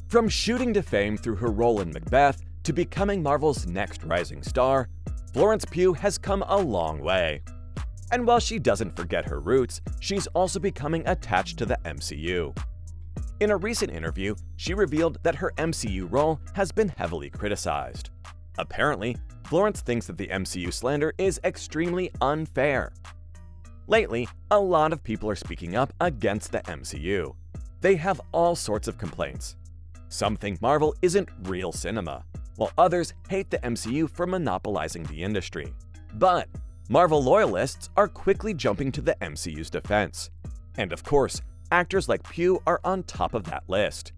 From shooting to fame through her role in Macbeth to becoming Marvel's next rising star, Florence Pugh has come a long way. And while she doesn't forget her roots, she's also becoming attached to the MCU. In a recent interview, she revealed that her MCU role has been heavily criticized. Apparently, Florence thinks that the MCU slander is extremely unfair. Lately, a lot of people are speaking up against the MCU. They have all sorts of complaints. Some think Marvel isn't real cinema, while others hate the MCU for monopolizing the industry. But Marvel loyalists are quickly jumping to the MCU's defense. And of course, actors like Pugh are on top of that list,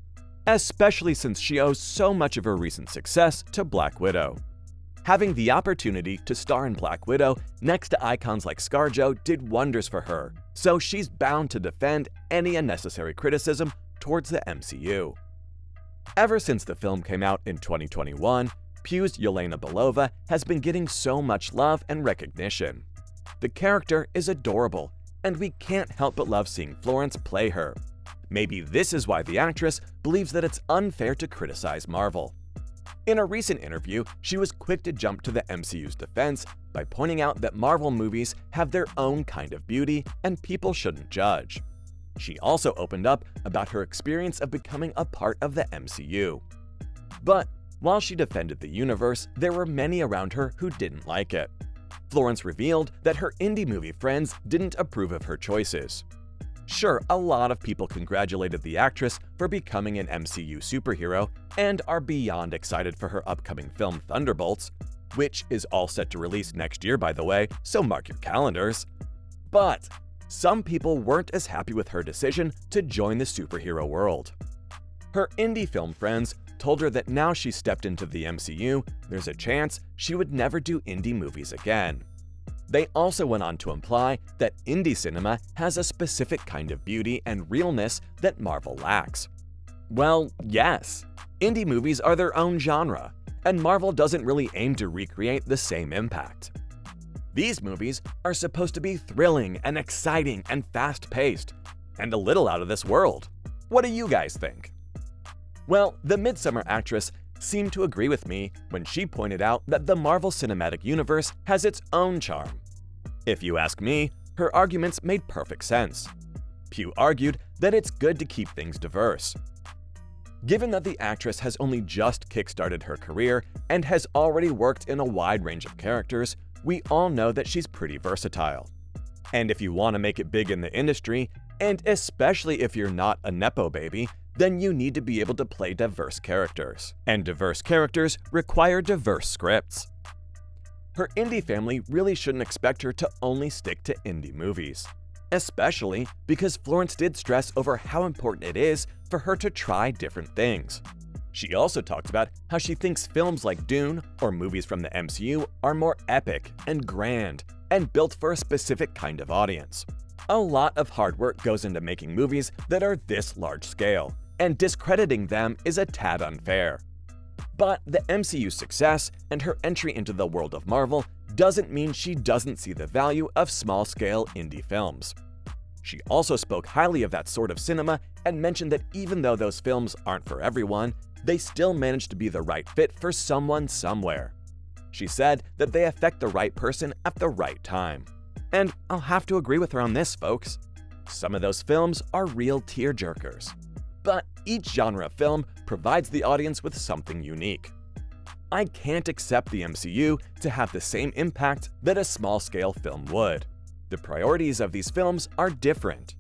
especially since she owes so much of her recent success to Black Widow. Having the opportunity to star in Black Widow next to icons like ScarJo did wonders for her, so she's bound to defend any unnecessary criticism towards the MCU. Ever since the film came out in 2021, Pugh's Yelena Belova has been getting so much love and recognition. The character is adorable, and we can't help but love seeing Florence play her. Maybe this is why the actress believes that it's unfair to criticize Marvel. In a recent interview, she was quick to jump to the MCU's defense by pointing out that Marvel movies have their own kind of beauty and people shouldn't judge. She also opened up about her experience of becoming a part of the MCU. But while she defended the universe, there were many around her who didn't like it. Florence revealed that her indie movie friends didn't approve of her choices. Sure, a lot of people congratulated the actress for becoming an MCU superhero and are beyond excited for her upcoming film Thunderbolts, which is all set to release next year, by the way, so mark your calendars. But some people weren't as happy with her decision to join the superhero world. Her indie film friends told her that now she stepped into the MCU, there's a chance she would never do indie movies again. They also went on to imply that indie cinema has a specific kind of beauty and realness that Marvel lacks. Well, yes, indie movies are their own genre, and Marvel doesn't really aim to recreate the same impact. These movies are supposed to be thrilling and exciting and fast-paced, and a little out of this world. What do you guys think? Well, the Midsommar actress seemed to agree with me when she pointed out that the Marvel Cinematic Universe has its own charm. If you ask me, her arguments made perfect sense. Pugh argued that it's good to keep things diverse. Given that the actress has only just kickstarted her career and has already worked in a wide range of characters, we all know that she's pretty versatile. And if you want to make it big in the industry, and especially if you're not a Nepo baby, then you need to be able to play diverse characters. And diverse characters require diverse scripts. Her indie family really shouldn't expect her to only stick to indie movies, especially because Florence did stress over how important it is for her to try different things. She also talked about how she thinks films like Dune or movies from the MCU are more epic and grand and built for a specific kind of audience. A lot of hard work goes into making movies that are this large scale, and discrediting them is a tad unfair. But the MCU's success and her entry into the world of Marvel doesn't mean she doesn't see the value of small-scale indie films. She also spoke highly of that sort of cinema and mentioned that even though those films aren't for everyone, they still manage to be the right fit for someone somewhere. She said that they affect the right person at the right time. And I'll have to agree with her on this, folks. Some of those films are real tearjerkers. But each genre of film provides the audience with something unique. I can't accept the MCU to have the same impact that a small-scale film would. The priorities of these films are different.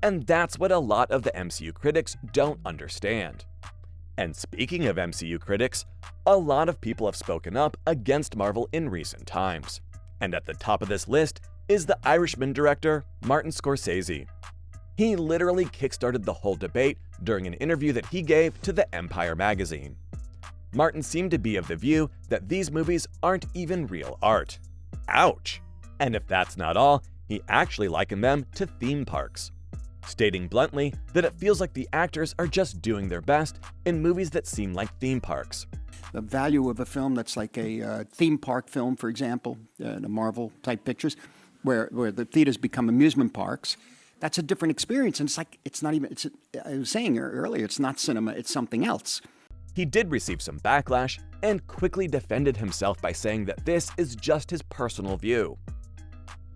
And that's what a lot of the MCU critics don't understand. And speaking of MCU critics, a lot of people have spoken up against Marvel in recent times. And at the top of this list is the Irishman director, Martin Scorsese. He literally kickstarted the whole debate during an interview that he gave to the Empire magazine. Martin seemed to be of the view that these movies aren't even real art. Ouch! And if that's not all, he actually likened them to theme parks, stating bluntly that it feels like the actors are just doing their best in movies that seem like theme parks. The value of a film that's like a theme park film, for example, the Marvel-type pictures, where the theaters become amusement parks, that's a different experience. And it's like, it's not even, I was saying earlier, it's not cinema, it's something else. He did receive some backlash and quickly defended himself by saying that this is just his personal view.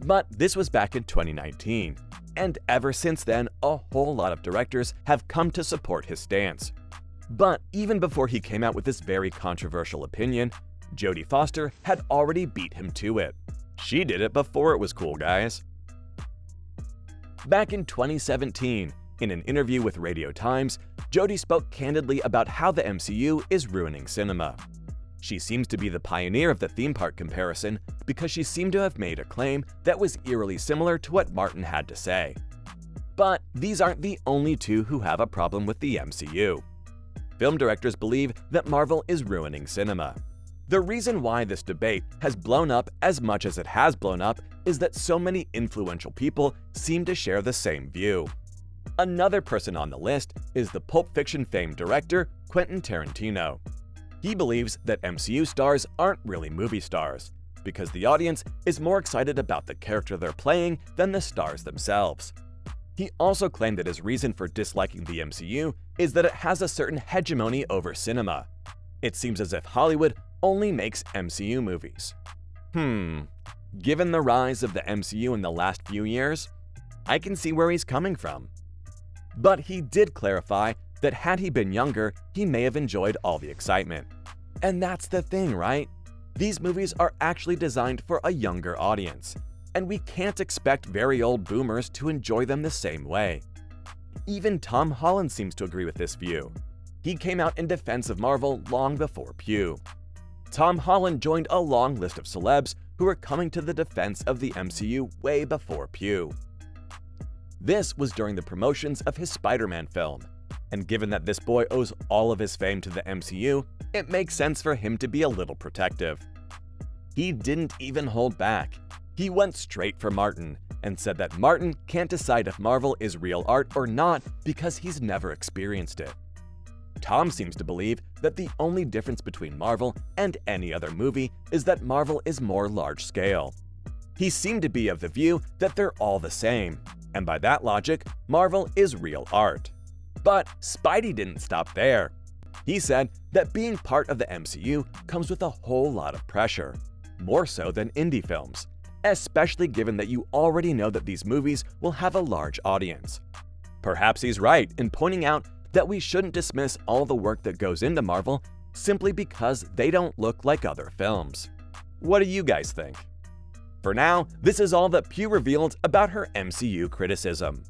But this was back in 2019, and ever since then, a whole lot of directors have come to support his stance. But even before he came out with this very controversial opinion, Jodie Foster had already beat him to it. She did it before it was cool, guys. Back in 2017, in an interview with Radio Times, Jodie spoke candidly about how the MCU is ruining cinema. She seems to be the pioneer of the theme park comparison because she seemed to have made a claim that was eerily similar to what Martin had to say. But these aren't the only two who have a problem with the MCU. Film directors believe that Marvel is ruining cinema. The reason why this debate has blown up as much as it has blown up is that so many influential people seem to share the same view. Another person on the list is the Pulp Fiction fame director Quentin Tarantino. He believes that MCU stars aren't really movie stars, because the audience is more excited about the character they're playing than the stars themselves. He also claimed that his reason for disliking the MCU is that it has a certain hegemony over cinema. It seems as if Hollywood only makes MCU movies. Given the rise of the MCU in the last few years, I can see where he's coming from. But he did clarify that had he been younger, he may have enjoyed all the excitement. And that's the thing, right? These movies are actually designed for a younger audience, and we can't expect very old boomers to enjoy them the same way. Even Tom Holland seems to agree with this view. He came out in defense of Marvel long before Pugh. Tom Holland joined a long list of celebs who were coming to the defense of the MCU way before Pugh. This was during the promotions of his Spider-Man film, and given that this boy owes all of his fame to the MCU, it makes sense for him to be a little protective. He didn't even hold back. He went straight for Martin and said that Martin can't decide if Marvel is real art or not because he's never experienced it. Tom seems to believe that the only difference between Marvel and any other movie is that Marvel is more large-scale. He seemed to be of the view that they're all the same, and by that logic, Marvel is real art. But Spidey didn't stop there. He said that being part of the MCU comes with a whole lot of pressure, more so than indie films, especially given that you already know that these movies will have a large audience. Perhaps he's right in pointing out that we shouldn't dismiss all the work that goes into Marvel simply because they don't look like other films. What do you guys think? For now, this is all that Pugh revealed about her MCU criticism.